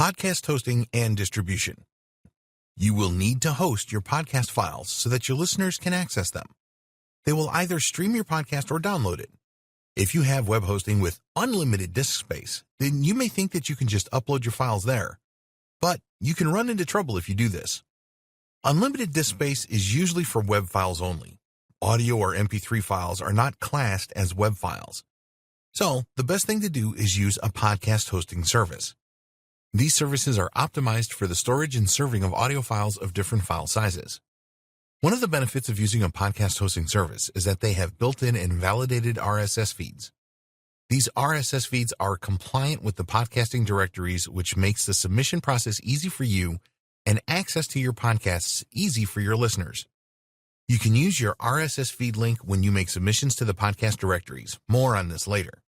Podcast hosting and distribution. You will need to host your podcast files so that your listeners can access them. They will either stream your podcast or download it. If you have web hosting with unlimited disk space, then you may think that you can just upload your files there. But you can run into trouble if you do this. Unlimited disk space is usually for web files only. Audio or MP3 files are not classed as web files. So, the best thing to do is use a podcast hosting service. These services are optimized for the storage and serving of audio files of different file sizes. One of the benefits of using a podcast hosting service is that they have built-in and validated RSS feeds. These RSS feeds are compliant with the podcasting directories, which makes the submission process easy for you and access to your podcasts easy for your listeners. You can use your RSS feed link when you make submissions to the podcast directories. More on this later.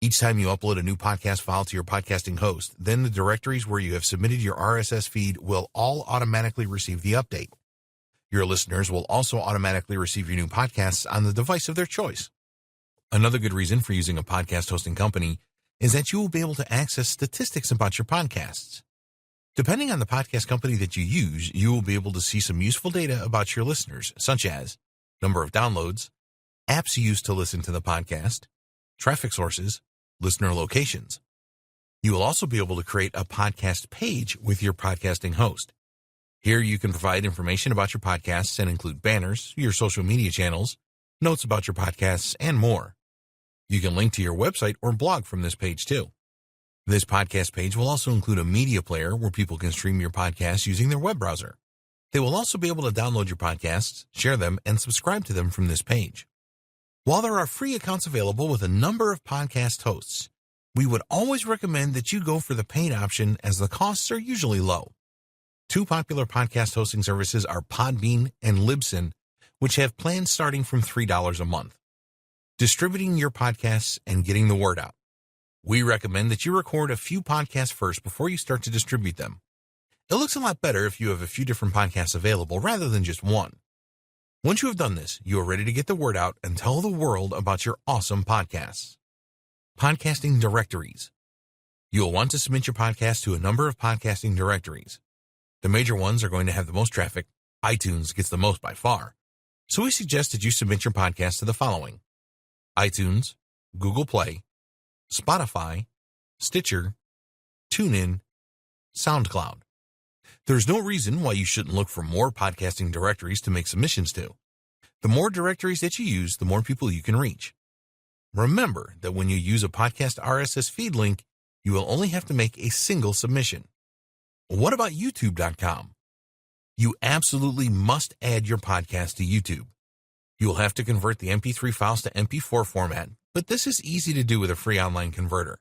Each time you upload a new podcast file to your podcasting host, then the directories where you have submitted your RSS feed will all automatically receive the update. Your listeners will also automatically receive your new podcasts on the device of their choice. Another good reason for using a podcast hosting company is that you will be able to access statistics about your podcasts. Depending on the podcast company that you use, you will be able to see some useful data about your listeners, such as number of downloads, apps used to listen to the podcast, traffic sources, listener locations. You will also be able to create a podcast page with your podcasting host. Here you can provide information about your podcasts and include banners, your social media channels, notes about your podcasts, and more. You can link to your website or blog from this page too. This podcast page will also include a media player where people can stream your podcasts using their web browser. They will also be able to download your podcasts, share them, and subscribe to them from this page. While there are free accounts available with a number of podcast hosts, we would always recommend that you go for the paid option as the costs are usually low. Two popular podcast hosting services are Podbean and Libsyn, which have plans starting from $3 a month. Distributing your podcasts and getting the word out. We recommend that you record a few podcasts first before you start to distribute them. It looks a lot better if you have a few different podcasts available rather than just one. Once you have done this, you are ready to get the word out and tell the world about your awesome podcasts. Podcasting directories. You will want to submit your podcast to a number of podcasting directories. The major ones are going to have the most traffic. iTunes gets the most by far. So we suggest that you submit your podcast to the following: iTunes, Google Play, Spotify, Stitcher, TuneIn, SoundCloud. There's no reason why you shouldn't look for more podcasting directories to make submissions to. The more directories that you use, the more people you can reach. Remember that when you use a podcast RSS feed link, you will only have to make a single submission. What about YouTube.com? You absolutely must add your podcast to YouTube. You will have to convert the MP3 files to MP4 format, but this is easy to do with a free online converter.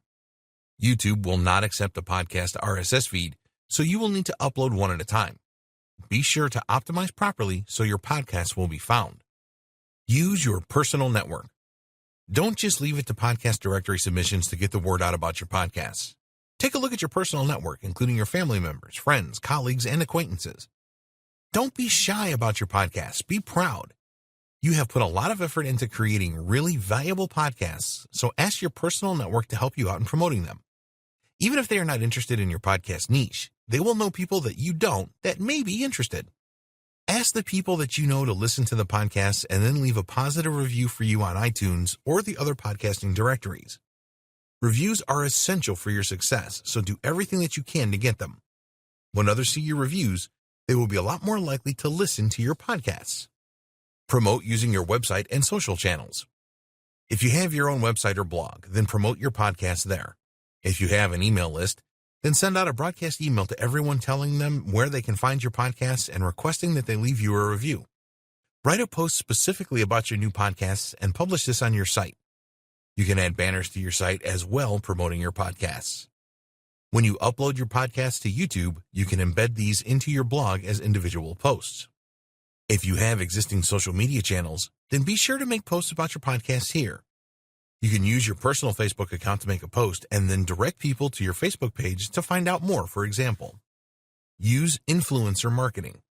YouTube will not accept a podcast RSS feed, so you will need to upload one at a time. Be sure to optimize properly so your podcast will be found. Use your personal network. Don't just leave it to podcast directory submissions to get the word out about your podcasts. Take a look at your personal network, including your family members, friends, colleagues, and acquaintances. Don't be shy about your podcasts. Be proud. You have put a lot of effort into creating really valuable podcasts, so ask your personal network to help you out in promoting them. Even if they are not interested in your podcast niche, they will know people that you don't that may be interested. Ask the people that you know to listen to the podcast and then leave a positive review for you on iTunes or the other podcasting directories. Reviews are essential for your success, so do everything that you can to get them. When others see your reviews, they will be a lot more likely to listen to your podcasts. Promote using your website and social channels. If you have your own website or blog, then promote your podcast there. If you have an email list, then send out a broadcast email to everyone telling them where they can find your podcasts and requesting that they leave you a review. Write a post specifically about your new podcasts and publish this on your site. You can add banners to your site as well, promoting your podcasts. When you upload your podcasts to YouTube, you can embed these into your blog as individual posts. If you have existing social media channels, then be sure to make posts about your podcasts here. You can use your personal Facebook account to make a post and then direct people to your Facebook page to find out more, for example. Use influencer marketing.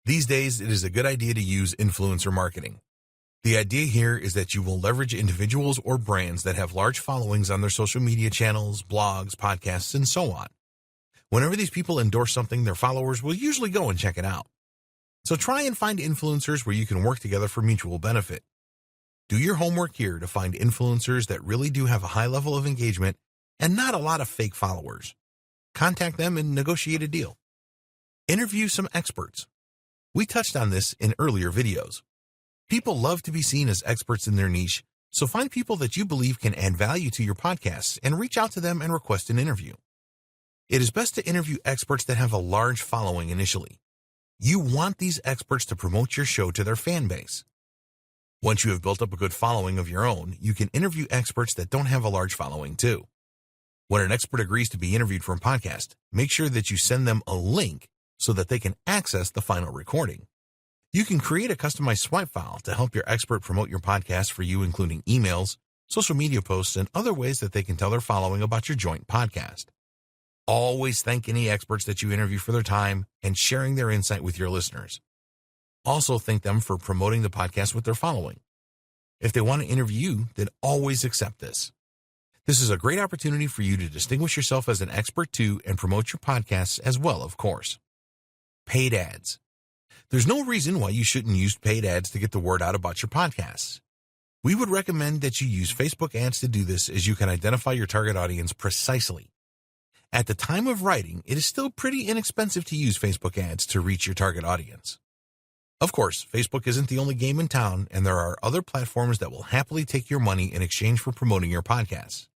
These days, it is a good idea to use influencer marketing. The idea here is that you will leverage individuals or brands that have large followings on their social media channels, blogs, podcasts, and so on. Whenever these people endorse something, their followers will usually go and check it out. So try and find influencers where you can work together for mutual benefit. Do your homework here to find influencers that really do have a high level of engagement and not a lot of fake followers. Contact them and negotiate a deal. Interview some experts. We touched on this in earlier videos. People love to be seen as experts in their niche, so find people that you believe can add value to your podcasts and reach out to them and request an interview. It is best to interview experts that have a large following initially. You want these experts to promote your show to their fan base. Once you have built up a good following of your own, you can interview experts that don't have a large following too. When an expert agrees to be interviewed for a podcast, make sure that you send them a link so that they can access the final recording. You can create a customized swipe file to help your expert promote your podcast for you, including emails, social media posts, and other ways that they can tell their following about your joint podcast. Always thank any experts that you interview for their time and sharing their insight with your listeners. Also thank them for promoting the podcast with their following. If they want to interview you, then always accept this. This is a great opportunity for you to distinguish yourself as an expert too and promote your podcasts as well, of course. Paid ads. There's no reason why you shouldn't use paid ads to get the word out about your podcasts. We would recommend that you use Facebook ads to do this, as you can identify your target audience precisely. At the time of writing, it is still pretty inexpensive to use Facebook ads to reach your target audience. Of course, Facebook isn't the only game in town, and there are other platforms that will happily take your money in exchange for promoting your podcasts.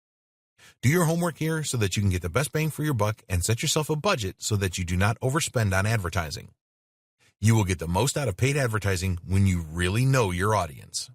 Do your homework here so that you can get the best bang for your buck and set yourself a budget so that you do not overspend on advertising. You will get the most out of paid advertising when you really know your audience.